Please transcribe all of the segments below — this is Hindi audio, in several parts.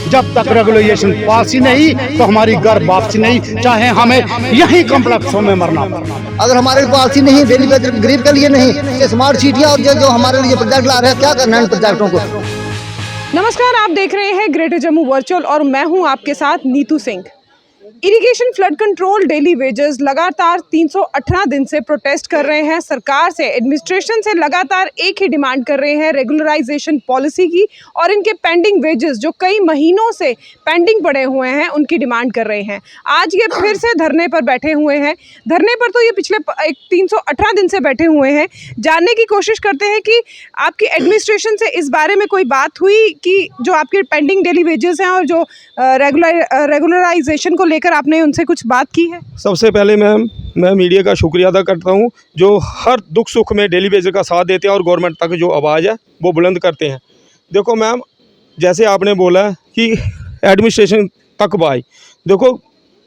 जब तक रेगुलेशन पॉलिसी नहीं तो हमारी घर वापसी नहीं, चाहे हमें यही कॉम्प्लेक्सों में मरना पड़े। अगर हमारे पॉलिसी नहीं, डेली बेजर गरीब के लिए नहीं, ये स्मार्ट सिटियाँ और जो हमारे लिए प्रोजेक्ट ला रहे हैं, क्या करना है इन प्रोजेक्टों को। नमस्कार, आप देख रहे हैं ग्रेटर जम्मू वर्चुअल और मैं हूं आपके साथ Neetu Singh. Irrigation flood control daily wages लगातार 318 दिन से प्रोटेस्ट कर रहे हैं सरकार से, एडमिनिस्ट्रेशन से लगातार एक ही डिमांड कर रहे हैं, रेगुलराइजेशन पॉलिसी की, और इनके पेंडिंग वेजेस जो कई महीनों से पेंडिंग पड़े हुए हैं उनकी डिमांड कर रहे हैं। आज ये फिर से धरने पर बैठे हुए हैं। धरने पर तो ये पिछले 318 दिन से बैठे हुए हैं। जानने की कोशिश करते हैं कि आपकी एडमिनिस्ट्रेशन से इस बारे में कोई बात हुई कि जो आपके पेंडिंग डेली वेजेस हैं और जो रेगुलराइजेशन को लेकर आपने उनसे कुछ बात की है। सबसे पहले मैं मीडिया का शुक्रिया अदा करता हूं जो हर दुख सुख में डेली बेजर का साथ देते हैं और गवर्नमेंट तक जो आवाज़ है वो बुलंद करते हैं। देखो मैम, जैसे आपने बोला कि एडमिनिस्ट्रेशन तक बाई, देखो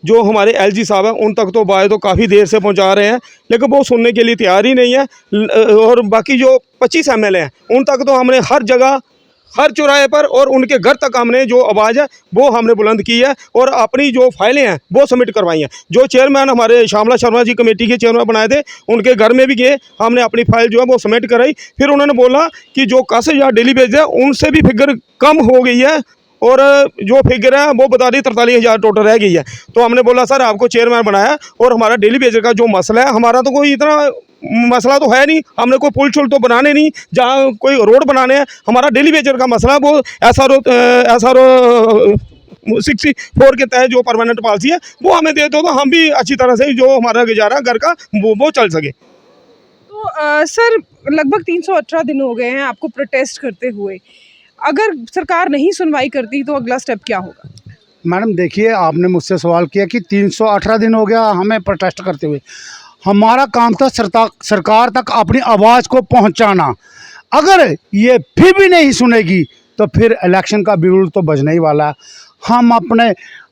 जो हमारे एलजी साहब हैं उन तक तो बाय तो काफ़ी देर से पहुंचा रहे हैं, लेकिन वो सुनने के लिए तैयार ही नहीं है। और बाकी जो 25 एमएलए हैं उन तक तो हमने हर जगह, हर चौराहे पर और उनके घर तक हमने जो आवाज़ है वो हमने बुलंद की है और अपनी जो फाइलें हैं वो सबमिट करवाई हैं। जो चेयरमैन हमारे श्यामला शर्मा जी कमेटी के चेयरमैन बनाए थे उनके घर में भी गए, हमने अपनी फाइल जो है वो सबमिट कराई। फिर उन्होंने बोला कि जो 10,000 डेली बेज है उनसे भी फिगर कम हो गई है और जो फिगर है वो बता दी 43,000 टोटल रह गई है। तो हमने बोला सर आपको चेयरमैन बनाया और हमारा डेली बेजर का जो मसला है, हमारा तो कोई इतना मसला तो है नहीं, हमने कोई पुल चुल तो बनाने नहीं, जहाँ कोई रोड बनाने हैं। हमारा डेली बेजर का मसला वो SRO 64 के तहत जो परमानेंट पॉलिसी है वो हमें दे दो तो हम भी अच्छी तरह से जो हमारा गुजारा घर का वो चल सके। तो सर लगभग 318 दिन हो गए हैं आपको प्रोटेस्ट करते हुए। अगर सरकार नहीं सुनवाई करती तो अगला स्टेप क्या होगा? मैडम देखिए, आपने मुझसे सवाल किया कि 318 दिन हो गया हमें प्रोटेस्ट करते हुए। हमारा काम था सरकार तक अपनी आवाज़ को पहुंचाना। अगर ये फिर भी नहीं सुनेगी तो फिर इलेक्शन का बिगुल तो बजने ही वाला है।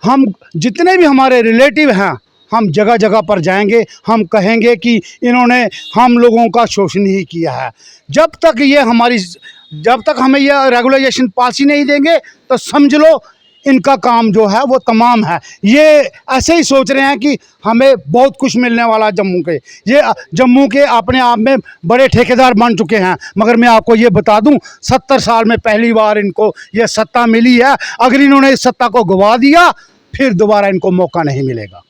हम जितने भी हमारे रिलेटिव हैं हम जगह जगह पर जाएंगे, हम कहेंगे कि इन्होंने हम लोगों का शोषण ही किया है। जब तक हमें यह रेगुलाइजेशन पॉलिसी नहीं देंगे तो समझ लो इनका काम जो है वो तमाम है। ये ऐसे ही सोच रहे हैं कि हमें बहुत कुछ मिलने वाला जम्मू के। ये जम्मू के अपने आप में बड़े ठेकेदार बन चुके हैं, मगर मैं आपको ये बता दूं 70 साल में पहली बार इनको ये सत्ता मिली है। अगर इन्होंने इस सत्ता को गवा दिया फिर दोबारा इनको मौका नहीं मिलेगा।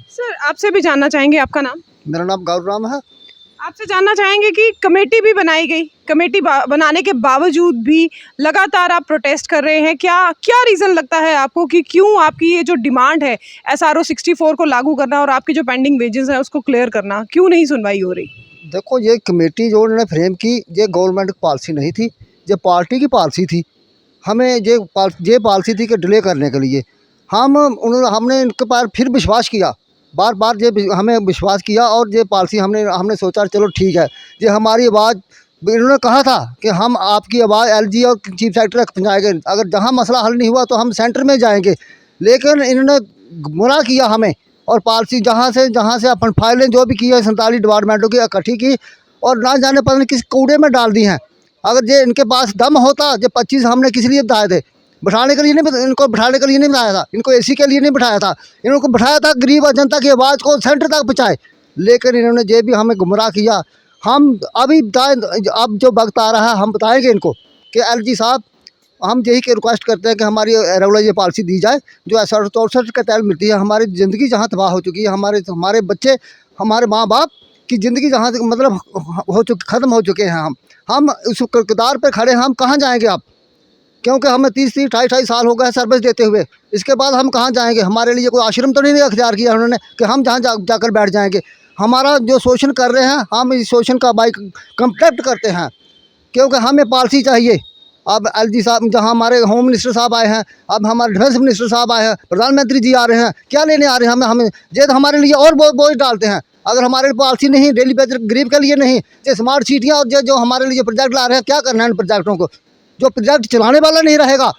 सर आपसे भी जानना चाहेंगे, आपका नाम? मेरा नाम गौरव है। आपसे जानना चाहेंगे कि कमेटी भी बनाई गई, कमेटी बनाने के बावजूद भी लगातार आप प्रोटेस्ट कर रहे हैं। क्या रीज़न लगता है आपको कि क्यों आपकी ये जो डिमांड है SRO 64 को लागू करना और आपके जो पेंडिंग वेजेस हैं उसको क्लियर करना, क्यों नहीं सुनवाई हो रही? देखो, ये कमेटी जो उन्होंने फ्रेम की ये गवर्नमेंट की पॉलिसी नहीं थी, ये पार्टी की पॉलिसी थी। हमें ये पॉलिसी थी कि डिले करने के लिए हमने इनके पास फिर विश्वास किया, बार बार ये हमें विश्वास किया और ये पॉलिसी हमने सोचा चलो ठीक है, ये हमारी आवाज़। इन्होंने कहा था कि हम आपकी आवाज़ LG और चीफ सेक्रेटरी तक पहुँचाएंगे, अगर जहाँ मसला हल नहीं हुआ तो हम सेंटर में जाएंगे। लेकिन इन्होंने गुमराह किया हमें और पॉलिसी जहाँ से अपन फाइलें जो भी की है 47 डिपार्टमेंटों की इकट्ठी की और ना जाने पता नहीं किस कूड़े में डाल दी हैं। अगर ये इनके पास दम होता, जो 25 हमने किस लिए बताए थे, बैठाने के लिए नहीं, इनको बैठाने के लिए नहीं बनाया था, इनको AC के लिए नहीं बैठाया था, इनको बैठाया था गरीब और जनता की आवाज़ को सेंटर तक पहुँचाए। लेकिन इन्होंने ये भी हमें गुमराह किया। हम अभी अब जो वक्त आ रहा है हम बताएंगे इनको कि LG साहब, हम यही के रिक्वेस्ट करते हैं कि हमारी रेगुलर ये पॉलिसी दी जाए जो SRO 64 के तहत मिलती है। हमारी ज़िंदगी जहाँ तबाह हो चुकी है, हमारे बच्चे, हमारे माँ बाप की ज़िंदगी जहाँ मतलब ख़त्म हो चुके हैं। हम उस किरदार पर खड़े हैं, हम कहाँ जाएँगे अब? क्योंकि हमें 30 28 साल हो गए सर्विस देते हुए, इसके बाद हम कहाँ जाएंगे? हमारे लिए कोई आश्रम तो नहीं अख्तियार किया उन्होंने कि हम जहाँ जाकर बैठ जाएंगे। हमारा जो शोषण कर रहे हैं हम इस शोषण का कंप्लेक्ट करते हैं, क्योंकि हमें पॉलिसी चाहिए। अब LG साहब, जहाँ हमारे होम मिनिस्टर साहब आए हैं, अब हमारे डिफेंस मिनिस्टर साहब आए हैं, प्रधानमंत्री जी आ रहे हैं, क्या लेने आ रहे हैं? हमें ये तो हमारे लिए और बोझ डालते हैं। अगर हमारे पॉलिसी नहीं, डेली बेजर गरीब के लिए नहीं, ये स्मार्ट सिटियाँ और जो हमारे लिए प्रोजेक्ट ला रहे हैं, क्या करना है इन प्रोजेक्टों को? जो प्रोजेक्ट चलाने वाला नहीं रहेगा।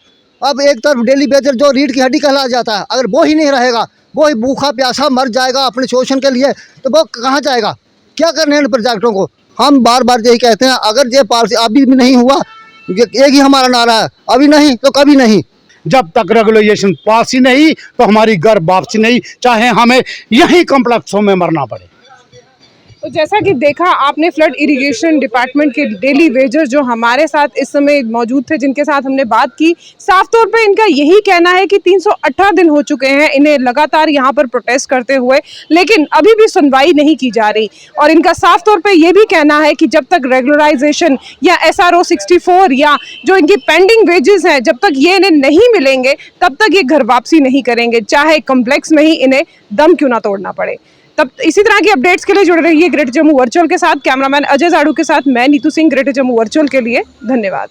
अब एक तरफ डेली बेजर जो रीढ़ की हड्डी कहला जाता है, अगर वो ही नहीं रहेगा, वो ही भूखा प्यासा मर जाएगा अपने शोषण के लिए, तो वो कहाँ जाएगा? क्या करने हैं इन प्रोजेक्टों को? हम बार बार यही कहते हैं, अगर ये पॉलिसी अभी भी नहीं हुआ, एक ही हमारा नारा है, अभी नहीं तो कभी नहीं। जब तक रेगुलेशन पास ही नहीं तो हमारी घर वापसी नहीं, चाहे हमें यहीं कॉम्प्लेक्सों में मरना पड़े। तो जैसा कि देखा आपने, फ्लड इरिगेशन डिपार्टमेंट के डेली वेजर जो हमारे साथ इस समय मौजूद थे, जिनके साथ हमने बात की, साफ तौर पे इनका यही कहना है कि 318 दिन हो चुके हैं इन्हें लगातार यहाँ पर प्रोटेस्ट करते हुए, लेकिन अभी भी सुनवाई नहीं की जा रही। और इनका साफ तौर पे ये भी कहना है कि जब तक रेगुलराइजेशन या SRO 64 या जो इनकी पेंडिंग वेजेस हैं, जब तक ये इन्हें नहीं मिलेंगे तब तक ये घर वापसी नहीं करेंगे, चाहे कॉम्प्लेक्स में ही इन्हें दम क्यों ना तोड़ना पड़े। तब इसी तरह की अपडेट्स के लिए जुड़े रहिए ग्रेटर जम्मू वर्चुअल के साथ। कैमरामैन अजय जाड़ू के साथ मैं नीतू सिंह, ग्रेटर जम्मू वर्चुअल के लिए। धन्यवाद।